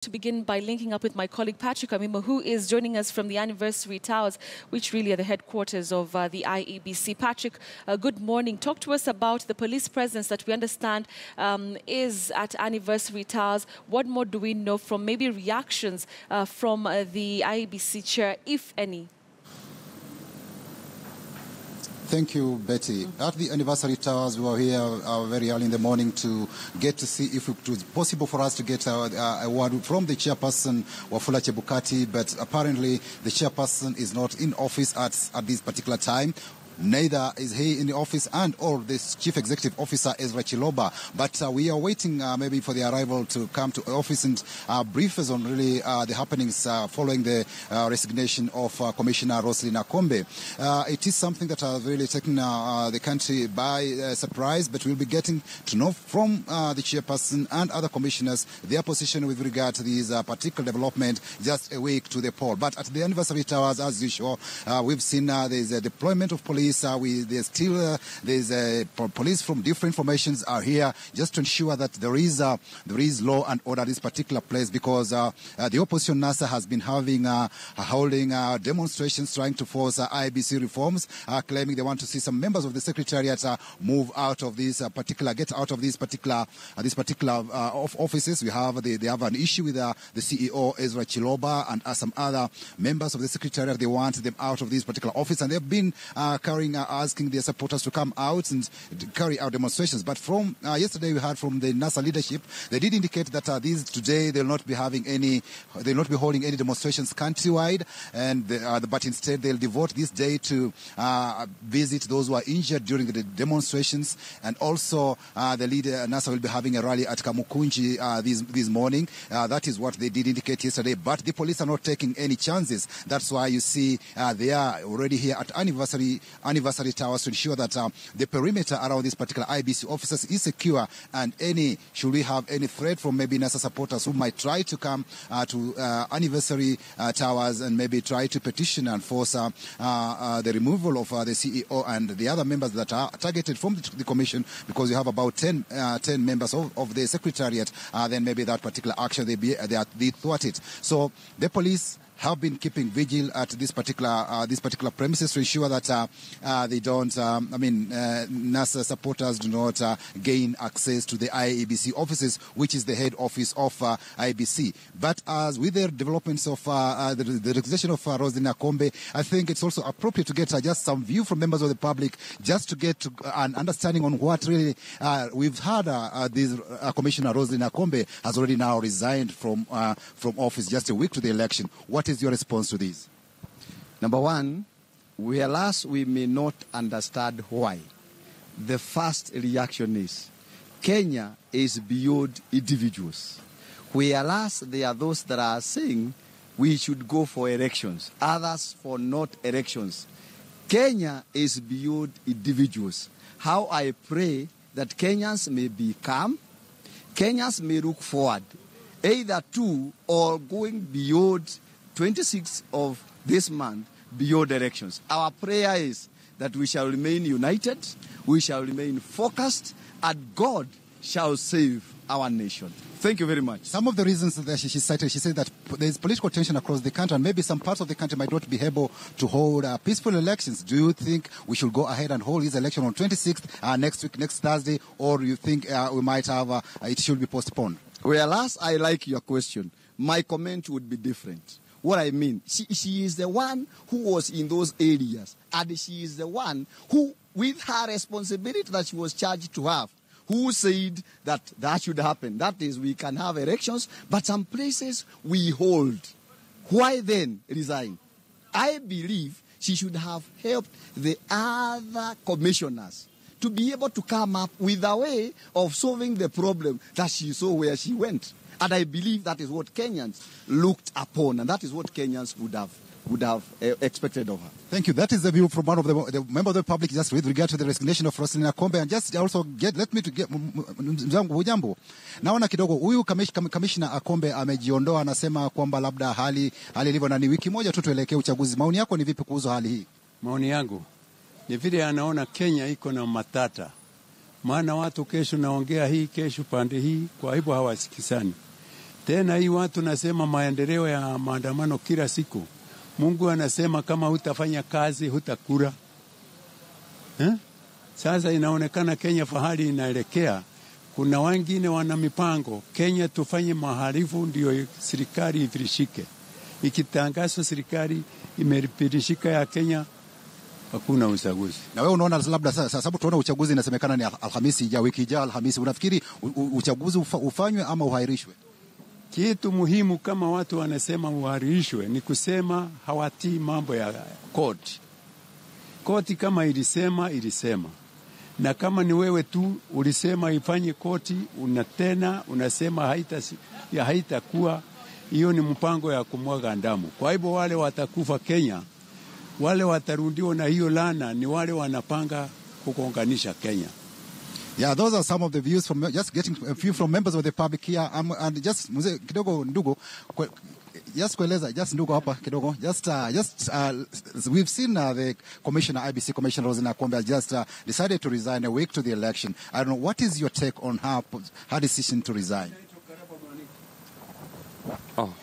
to begin by linking up with my colleague Patrick Amimo, who is joining us from the Anniversary Towers, which really are the headquarters of the IEBC. Patrick, good morning. Talk to us about the police presence that we understand is at Anniversary Towers. What more do we know from maybe reactions from the IEBC chair, if any? Thank you, Betty. At the Anniversary Towers, we were here very early in the morning to get to see if it was possible for us to get a word from the chairperson, Wafula Chebukati, but apparently the chairperson is not in office at this particular time. Neither is he in the office or this chief executive officer, Ezra Chiloba. But we are waiting maybe for the arrival to come to office and brief us on really the happenings following the resignation of Commissioner Roslyn Akombe. It is something that has really taken the country by surprise, but we'll be getting to know from the chairperson and other commissioners their position with regard to this particular development just a week to the poll. But at the Anniversary Towers, as usual, we've seen there's a deployment of police. There's police from different formations are here just to ensure that there is law and order at this particular place, because the opposition NASA has been holding demonstrations trying to force IEBC reforms, claiming they want to see some members of the secretariat move out of this get out of these particular offices. They have an issue with the CEO Ezra Chiloba and some other members of the secretariat. They want them out of this particular office, and they've been asking their supporters to come out and carry out demonstrations. But from yesterday, we heard from the NASA leadership, they did indicate that today they'll not be holding any demonstrations countrywide, but instead they'll devote this day to visit those who are injured during the demonstrations. And also the leader NASA will be having a rally at Kamukunji this morning. That is what they did indicate yesterday. But the police are not taking any chances. That's why you see they are already here at Anniversary Towers to ensure that the perimeter around this particular IBC offices is secure, and should we have any threat from maybe NASA supporters who might try to come to Anniversary Towers and maybe try to petition and force the removal of the CEO and the other members that are targeted from the commission, because you have about 10 members of the secretariat, then maybe that particular action they thwart it. So the police have been keeping vigil at this particular premises to ensure that they don't, NASA supporters do not gain access to the IEBC offices, which is the head office of IEBC. But as with the developments of the resignation of Roslyn Akombe, I think it's also appropriate to get just some view from members of the public, just to get an understanding on what really we've heard. This Commissioner Roslyn Akombe has already now resigned from office just a week to the election. What is your response to this? Number one, whereas we may not understand why, the first reaction is Kenya is beyond individuals. Whereas there are those that are saying we should go for elections, others for not elections. Kenya is beyond individuals. How I pray that Kenyans may be calm, Kenyans may look forward, either to or going beyond 26th of this month, beyond elections. Our prayer is that we shall remain united, we shall remain focused, and God shall save our nation. Thank you very much. Some of the reasons that she cited, she said that there is political tension across the country, and maybe some parts of the country might not be able to hold peaceful elections. Do you think we should go ahead and hold this election on 26th, next week, next Thursday, or do you think we might have, it should be postponed? Well, as I like your question, my comment would be different. What I mean, she is the one who was in those areas, and she is the one who, with her responsibility that she was charged to have, who said that should happen. That is, we can have elections, but some places we hold. Why then resign? I believe she should have helped the other commissioners to be able to come up with a way of solving the problem that she saw where she went. And I believe that is what Kenyans looked upon, and that is what Kenyans would have expected of her. Thank you. That is the view from one of the members of the public just with regard to the resignation of Roslyn Akombe. And just also let me get Mzangu. Naona kidogo huyu Commissioner Akombe amejiondoa, anasema kwamba labda hali ilivyo na ni wiki moja tu tuelekee uchaguzi. Maoni yako ni vipi kuhusu hali hii? Maoni yangu ni vile anaona Kenya iko na matata. Maana watu kesho naongea hii, kesho pande hii, kwa hivyo hawasikizani. Tena hii watu nasema maendeleo ya maandamano kila siku. Mungu anasema kama hutafanya kazi hutakula. Sasa inaonekana Kenya fahali inaelekea. Kuna wengine wana mipango. Kenya tufanye maharifu ndio serikali ifirishike. Ikitangazo serikali imeripirishika ya Kenya, hakuna uchaguzi. Na wewe unaona labda sababu tunaona uchaguzi inasemekana ni Alhamisi ijayo, wiki ijayo Alhamisi, unafikiri uchaguzi ufanywe ama uhairishwe? Kitu muhimu kama watu wanasema uhairishwe ni kusema hawatii mambo ya koti. Koti kama ilisema. Na kama ni wewe tu ulisema ifanye koti, unasema haitakuwa, hiyo ni mpango ya kumwaga damu. Kwa hivyo wale watakufa Kenya, wale watarundiwa na hiyo lana ni wale wanapanga kukonganisha Kenya. Yeah, those are some of the views from just getting a few from members of the public here. And just mzee kidogo ndugu, just kueleza just ndugu hapa kidogo, we've seen the commissioner, IBC Commissioner Rosina Akombe just decided to resign a week to the election. I don't know, what is your take on her decision to resign? Oh,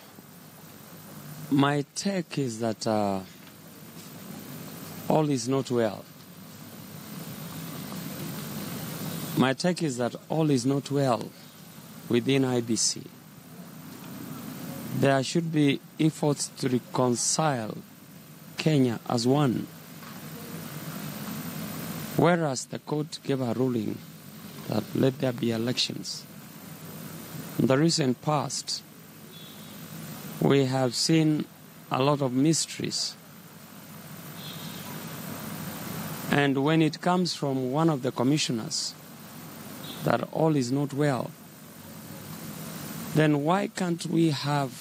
my take is that all is not well. My take is that all is not well within IBC. There should be efforts to reconcile Kenya as one. Whereas the court gave a ruling that let there be elections. In the recent past, we have seen a lot of mysteries. And when it comes from one of the commissioners that all is not well, then why can't we have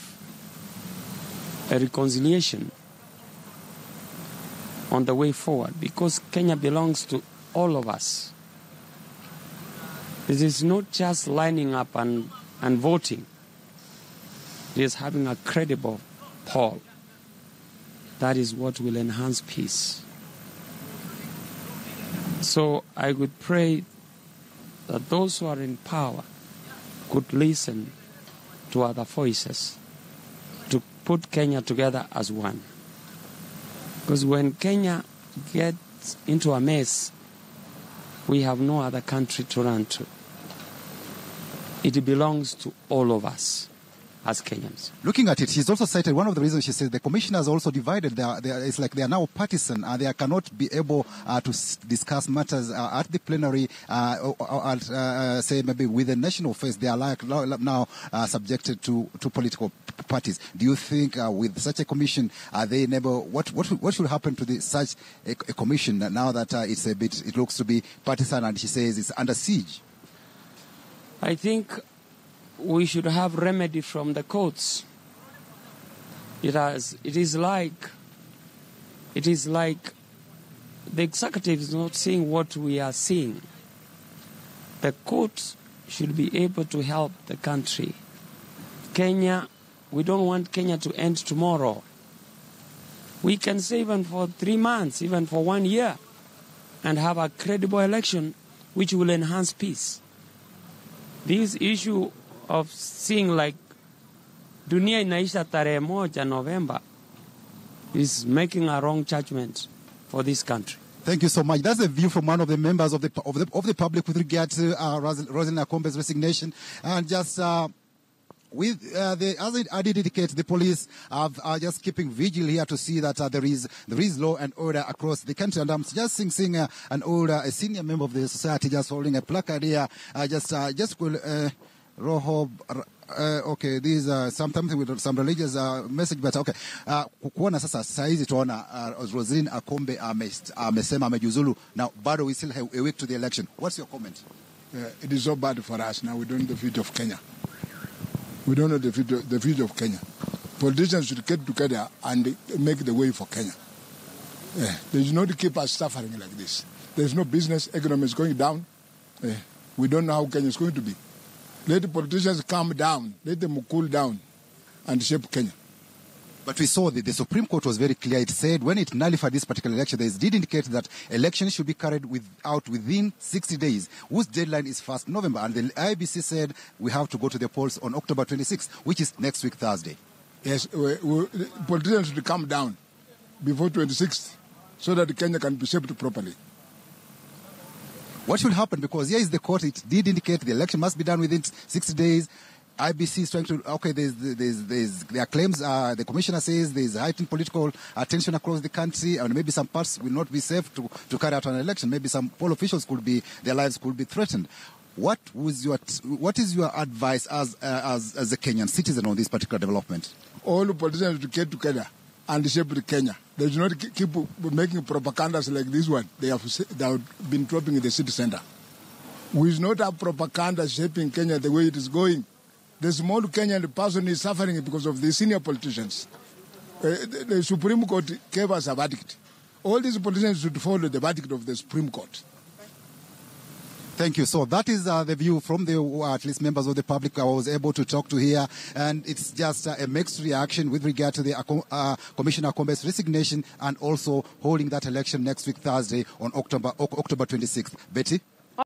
a reconciliation on the way forward? Because Kenya belongs to all of us. It is not just lining up and voting. It is having a credible poll. That is what will enhance peace. So I would pray that those who are in power could listen to other voices to put Kenya together as one. Because when Kenya gets into a mess, we have no other country to run to. It belongs to all of us as Kenyans. Looking at it, she's also cited one of the reasons she says the commissioners also divided. It's like they are now partisan and they cannot be able to discuss matters at the plenary say maybe with the national face. They are now subjected to political parties. Do you think with such a commission, they never? What should happen to such a commission now that it looks to be partisan and she says it's under siege? I think we should have remedy from the courts. It is like the executive is not seeing what we are seeing. The courts should be able to help the country. Kenya, we don't want Kenya to end tomorrow. We can say even for 3 months, even for 1 year, and have a credible election which will enhance peace. This issue of seeing like dunia inaisha tarehe 1 November is making a wrong judgment for this country. Thank you so much. That's a view from one of the members of the public with regard to Rosina Akombe's resignation. And just with as I did indicate, the police are just keeping vigil here to see that there is law and order across the country. And I'm just seeing a senior member of the society just holding a placard here. Okay, these are sometimes with some religious message, but okay. Kuona sasa saizi tuona Rosina Akombe amesema amejuzulu. Now, bado we still have a week to the election. What's your comment? It is so bad for us now. We don't know the future of Kenya. We don't know the future of Kenya. Politicians should get together and make the way for Kenya. They should not keep us suffering like this. There's no business, economy is going down. We don't know how Kenya is going to be. Let the politicians calm down. Let them cool down and shape Kenya. Thank you. Thank you so much. That's the view from one of the members of the public here just holding a placard here. But we saw that the Supreme Court was very clear. It said when it nullified this particular election, it did indicate that elections should be carried out within 60 days, whose deadline is 1st November. And the IEBC said we have to go to the polls on October 26th, which is next week, Thursday. Yes, politicians should come down before 26th so that Kenya can be shaped properly. What should happen? Because here is the court. It did indicate the election must be done within 60 days. IBC is trying to, okay, there are claims, the commissioner says there's heightened political tension across the country and maybe some parts will not be safe to carry out an election. Maybe some poll officials their lives could be threatened. What is your advice as a Kenyan citizen on this particular development? All the politicians should get together and shape Kenya. They should not keep making propagandas like this one. They have been dropping in the city center. We should not have propaganda shaping Kenya the way it is going. The small Kenyan person is suffering because of the senior politicians. The Supreme Court gave us a verdict. All these politicians should follow the verdict of the Supreme Court. Thank you. So that is the view from the at least members of the public I was able to talk to here, and it's just a mixed reaction with regard to the Commissioner Akombe's resignation and also holding that election next week Thursday on October 26th. Betty?